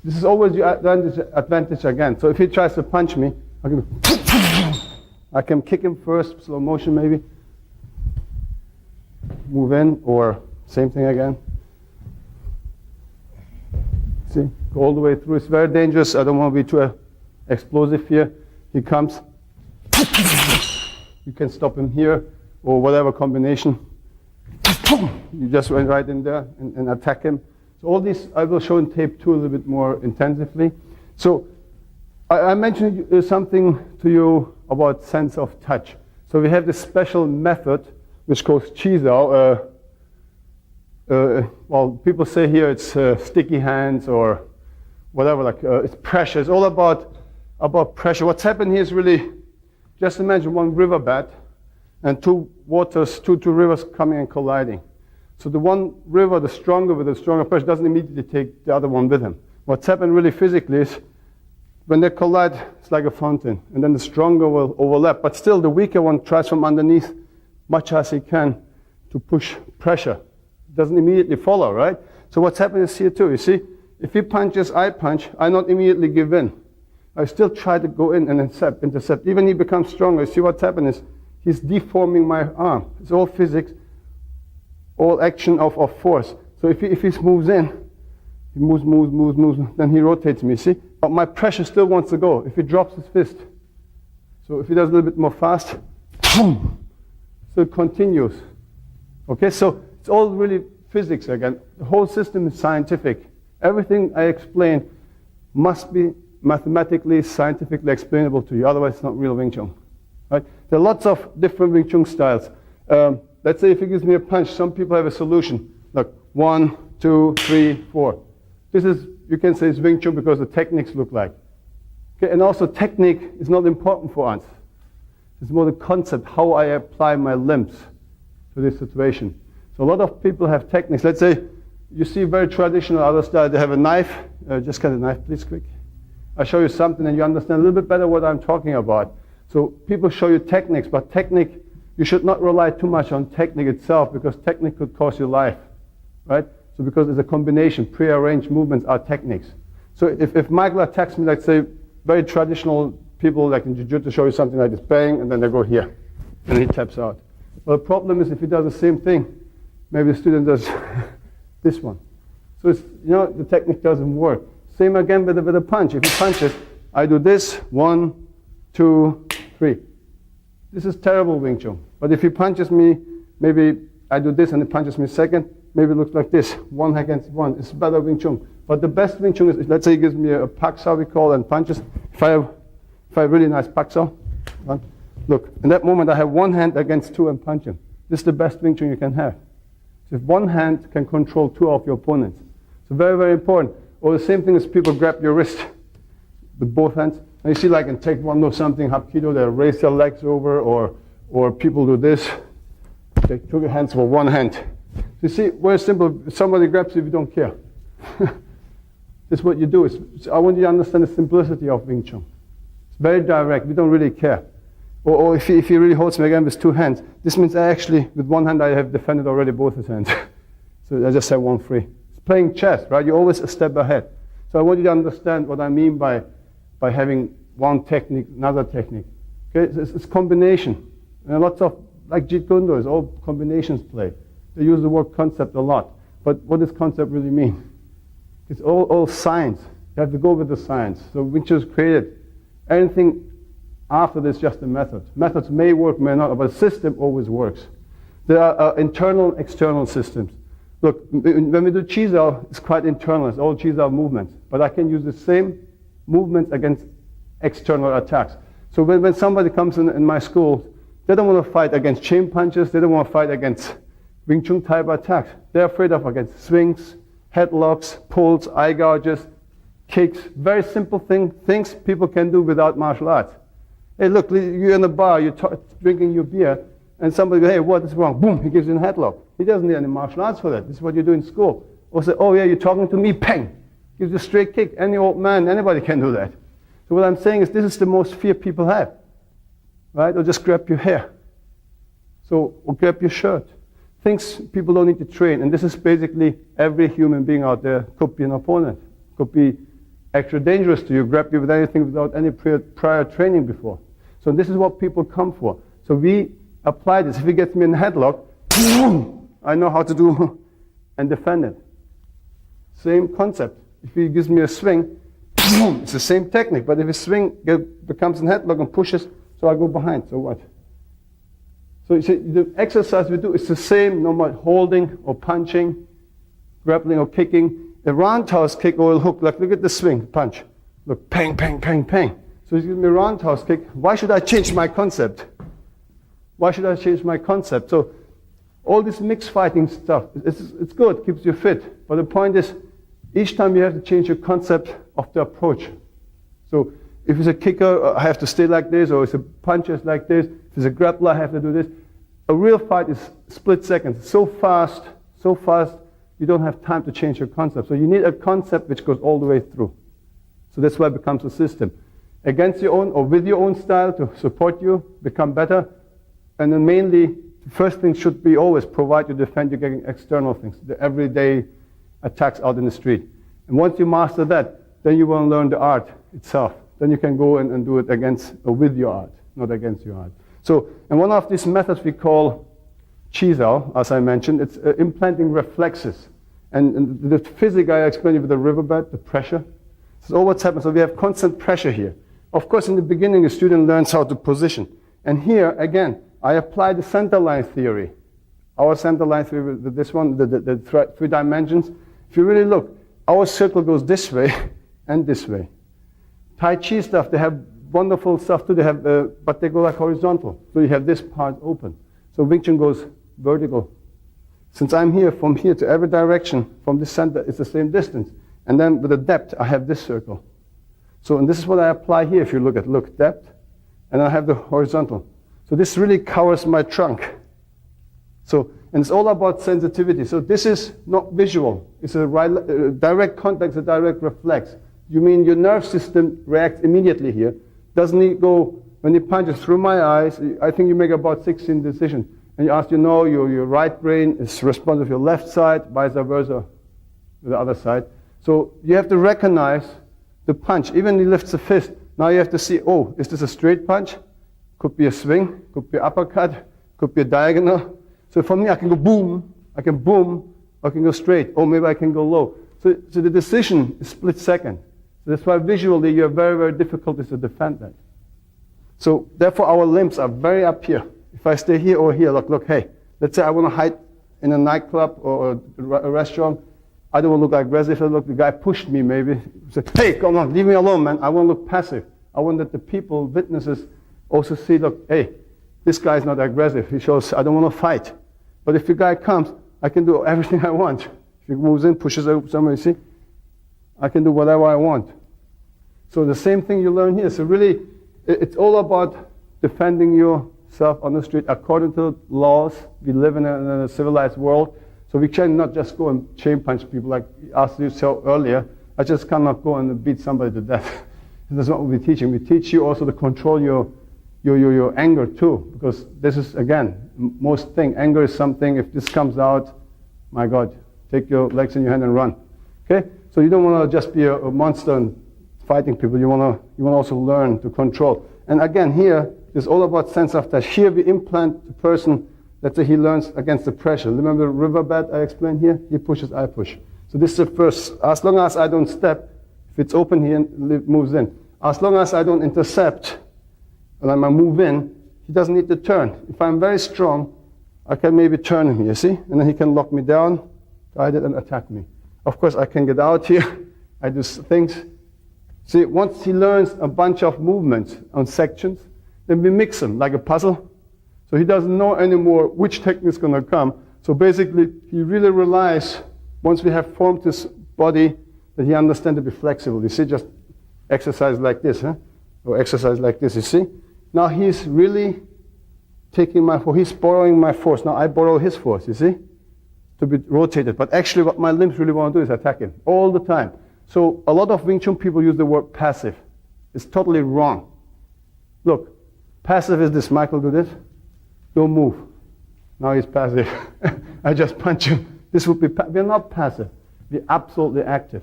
This is always the advantage again. So if he tries to punch me, I can kick him first, slow motion maybe, move in, or same thing again. See, go all the way through. It's very dangerous. I don't want to be too explosive here. He comes. You can stop him here, or whatever combination. You just went right in there and attack him. So all these I will show in tape 2 a little bit more intensively. So I mentioned something to you about sense of touch. So we have this special method which calls Chizao. Well, people say here it's sticky hands or whatever, like it's pressure. It's all about pressure. What's happened here is really, just imagine one riverbed and two rivers coming and colliding. So the one river, the stronger with the stronger pressure, doesn't immediately take the other one with him. What's happened really physically is when they collide, it's like a fountain, and then the stronger will overlap. But still, the weaker one tries from underneath, much as he can, to push pressure. It doesn't immediately follow, right? So what's happening is here too. You see, if he punches, I punch, I not immediately give in. I still try to go in and intercept. Even he becomes stronger. You see what's happening is he's deforming my arm. It's all physics, all action of force. So if he moves in, he moves, then he rotates me, see? But my pressure still wants to go if he drops his fist. So if he does a little bit more fast, boom, so it continues. Okay, so it's all really physics again. The whole system is scientific. Everything I explain must be mathematically, scientifically explainable to you, otherwise it's not real Wing Chun. Right? There are lots of different Wing Chun styles. Let's say if he gives me a punch, some people have a solution. Look, 1, 2, 3, 4. This is, you can say it's Wing Chun because the techniques look like. Okay, and also technique is not important for us. It's more the concept, how I apply my limbs to this situation. So a lot of people have techniques. Let's say you see very traditional other style. They have a knife. Just cut a knife, please, quick. I'll show you something and you understand a little bit better what I'm talking about. So people show you techniques, but technique, you should not rely too much on technique itself because technique could cost you life, right? So because it's a combination, pre-arranged movements are techniques. So if Michael attacks me, let's say very traditional people like in Jiu-Jitsu show you something like this, bang, and then they go here, and he taps out. Well, the problem is if he does the same thing, maybe the student does this one. So it's, you know, the technique doesn't work. Same again with a punch. If he punches, I do this, 1, 2, 3. This is terrible Wing Chun. But if he punches me, maybe I do this and he punches me second, maybe it looks like this, 1 against 1. It's better Wing Chun. But the best Wing Chun is, let's say he gives me a paksao, we call, and punches. If I have really nice paksao, look, in that moment I have one hand against 2 and punch him. This is the best Wing Chun you can have. So if one hand can control 2 of your opponents. So very, very important. Or the same thing as people grab your wrist with both hands. And you see like in Taekwondo something, Hapkido, they raise their legs over, or people do this. They took your hands for one hand. You see, very simple. If somebody grabs you, you don't care. This is what you do. I want you to understand the simplicity of Wing Chun. It's very direct. We don't really care. Or if he really holds me again with 2 hands, this means I actually, with one hand, I have defended already both his hands. So I just have one free. It's playing chess, right? You're always a step ahead. So I want you to understand what I mean by having one technique, another technique. Okay, it's combination. And lots of, like Jeet Kune Do, is all combinations play. They use the word concept a lot. But what does concept really mean? It's all science. You have to go with the science. So Wing Chun is created. Anything after this is just a method. Methods may work, may not, but a system always works. There are internal and external systems. Look, when we do Chizao, it's quite internal. It's all Chizao movements. But I can use the same movements against external attacks. So when somebody comes in my school, they don't want to fight against chain punches. They don't want to fight against Wing Chun type attacks. They're afraid of against swings, headlocks, pulls, eye gouges, kicks. Very simple things people can do without martial arts. Hey, look, you're in a bar, you're drinking your beer, and somebody goes, hey, what is wrong? Boom, he gives you a headlock. He doesn't need any martial arts for that. This is what you do in school. Or say, oh yeah, you're talking to me, pang. Gives you a straight kick. Any old man, anybody can do that. So what I'm saying is this is the most fear people have. Right? Or just grab your hair. So, or grab your shirt. Things people don't need to train. And this is basically every human being out there could be an opponent. Could be extra dangerous to you, grab you with anything without any prior training before. So this is what people come for. So we apply this. If he gets me in a headlock, boom, I know how to do and defend it. Same concept. If he gives me a swing, boom, it's the same technique. But if his swing becomes a headlock and pushes, so I go behind. So what? So you see, the exercise we do is the same, no matter holding or punching, grappling or kicking. A roundhouse kick or a hook, like look at the swing, punch. Look, pang, pang, pang, pang. So he's giving me a roundhouse kick. Why should I change my concept? Why should I change my concept? So all this mixed fighting stuff, it's good, keeps you fit. But the point is, each time you have to change your concept of the approach. So if it's a kicker, I have to stay like this, or if it's a puncher, like this. If it's a grappler, I have to do this. A real fight is split seconds. So fast, you don't have time to change your concept. So you need a concept which goes all the way through. So that's why it becomes a system. Against your own or with your own style to support you, become better. And then mainly, the first thing should be always provide you defend you getting external things, the everyday attacks out in the street. And once you master that, then you will learn the art itself. Then you can go and do it against or with your art, not against your art. So, and one of these methods we call Chizao, as I mentioned, it's implanting reflexes. And the physics I explained you with the riverbed, the pressure. So all what's happened, so we have constant pressure here. Of course, in the beginning, a student learns how to position. And here, again, I apply the center line theory. Our center line theory, this one, the 3 dimensions. If you really look, our circle goes this way and this way. Tai Chi stuff, they have wonderful stuff too. They have, but they go like horizontal. So you have this part open. So Wing Chun goes vertical. Since I'm here, from here to every direction, from this center, it's the same distance. And then with the depth, I have this circle. So, and this is what I apply here. If you look at depth, and I have the horizontal. So this really covers my trunk. So, and it's all about sensitivity. So this is not visual. It's a direct contact, a direct reflex. You mean your nerve system reacts immediately here. Doesn't it go, when it punches through my eyes, I think you make about 16 decisions. And you ask, your right brain is responsive to your left side, vice versa, with the other side. So you have to recognize the punch. Even he lifts a fist. Now you have to see, oh, is this a straight punch? Could be a swing, could be an uppercut, could be a diagonal. So for me, I can go boom, I can go straight, or maybe I can go low. So the decision is split second. So that's why visually you have very, very difficulties to defend that. So therefore our limbs are very up here. If I stay here or here, look, hey, let's say I want to hide in a nightclub or a restaurant. I don't want to look aggressive. Look, the guy pushed me maybe. Say, hey, come on, leave me alone, man. I want to look passive. I want that the people, witnesses, also see, look, hey, this guy's not aggressive. He shows, I don't want to fight. But if the guy comes, I can do everything I want. If he moves in, pushes out somewhere, you see, I can do whatever I want. So the same thing you learn here. So really, it's all about defending yourself on the street according to laws. We live in a civilized world. So we cannot just go and chain punch people like as you saw earlier. I just cannot go and beat somebody to death. That's not what we're teaching. We teach you also to control your anger too, because this is, again, most thing. Anger is something, if this comes out, my God, take your legs in your hand and run. Okay? So you don't want to just be a monster and fighting people. You want to also learn to control. And again, here, it's all about sense of touch. Here we implant the person. Let's say he learns against the pressure. Remember the riverbed I explained here? He pushes, I push. So this is the first. As long as I don't step, if it's open here, it moves in. As long as I don't intercept, and I move in, he doesn't need to turn. If I'm very strong, I can maybe turn him, you see? And then he can lock me down, guide it, and attack me. Of course, I can get out here. I do things. See, once he learns a bunch of movements on sections, then we mix them like a puzzle. So he doesn't know anymore which technique is going to come. So basically, he really relies, once we have formed his body, that he understands to be flexible. You see, just exercise like this, or exercise like this, you see? Now he's really taking my force, he's borrowing my force. Now I borrow his force, you see? To be rotated. But actually what my limbs really want to do is attack him all the time. So a lot of Wing Chun people use the word passive. It's totally wrong. Look, passive is this. Michael, do this. Don't move. Now he's passive. I just punch him. This would be, we're not passive. We're absolutely active.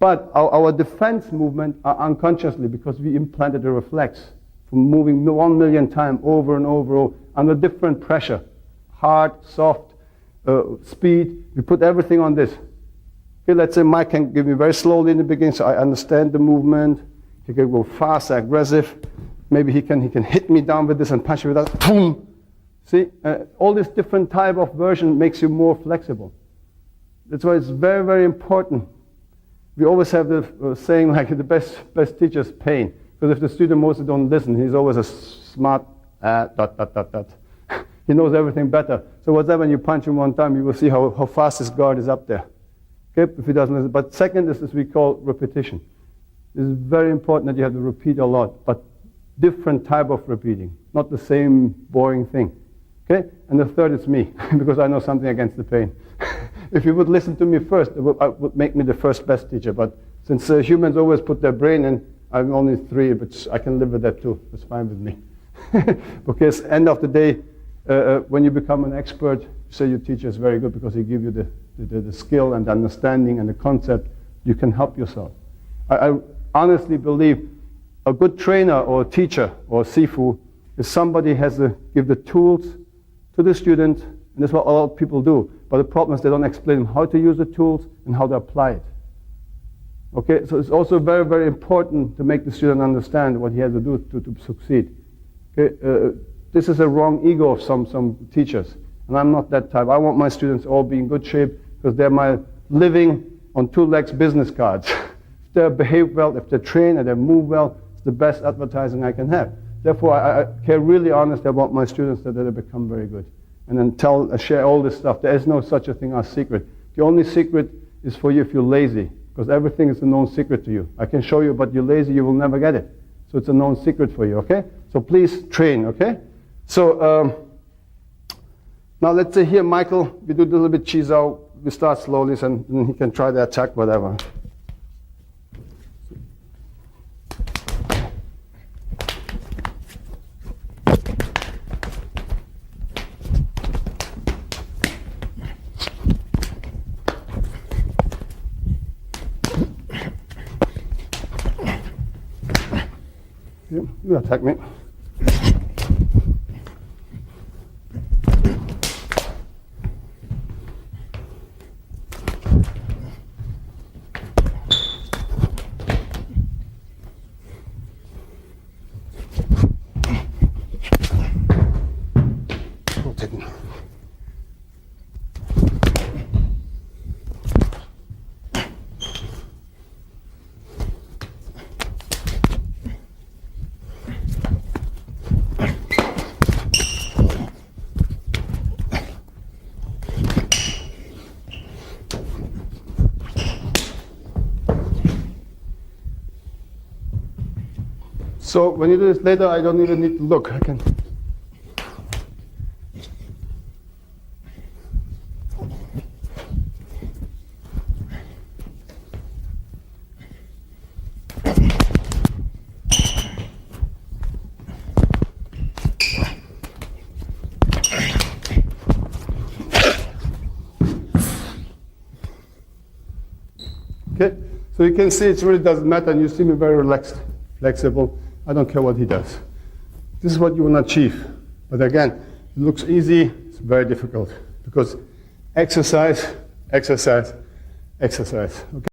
But our defense movement are unconsciously because we implanted a reflex from moving 1 million times over and over under different pressure, hard, soft, speed. We put everything on this. Okay, let's say Mike can give me very slowly in the beginning, so I understand the movement. He can go fast, aggressive. Maybe he can hit me down with this and punch me with that. Boom. See, all this different type of version makes you more flexible. That's why it's very, very important. We always have the saying like the best teacher's pain. Because if the student mostly don't listen, he's always a smart, He knows everything better. So what's that when you punch him one time, you will see how fast his guard is up there. Okay, if he doesn't listen. But second is we call repetition. It's very important that you have to repeat a lot, but different type of repeating, not the same boring thing. Okay? And the third is me, because I know something against the pain. If you would listen to me first, it would make me the first best teacher. But since humans always put their brain in, I'm only 3, but I can live with that too. It's fine with me. Because end of the day, when you become an expert, you say your teacher is very good because he gives you the skill and the understanding and the concept. You can help yourself. I honestly believe a good trainer or a teacher or a sifu is somebody has to give the tools to the student, and that's what a lot of people do. But the problem is they don't explain them how to use the tools and how to apply it. Okay, so it's also very, very important to make the student understand what he has to do to succeed. Okay, this is a wrong ego of some teachers, and I'm not that type. I want my students all be in good shape because they're my living on 2 legs business cards. If they behave well, if they train and they move well, it's the best advertising I can have. Therefore, I care really honestly about my students that they become very good. And then share all this stuff. There is no such a thing as secret. The only secret is for you if you're lazy, because everything is a known secret to you. I can show you, but you're lazy, you will never get it. So it's a known secret for you, okay? So please train, okay? So now let's say here, Michael, we do a little bit cheese out. We start slowly, and then he can try the attack, whatever. You attack me. So when you do this later, I don't even need to look. I can. Okay, so you can see it really doesn't matter, and you see me very relaxed, flexible. I don't care what he does. This is what you want to achieve. But again, it looks easy, it's very difficult. Because exercise, exercise, exercise. Okay?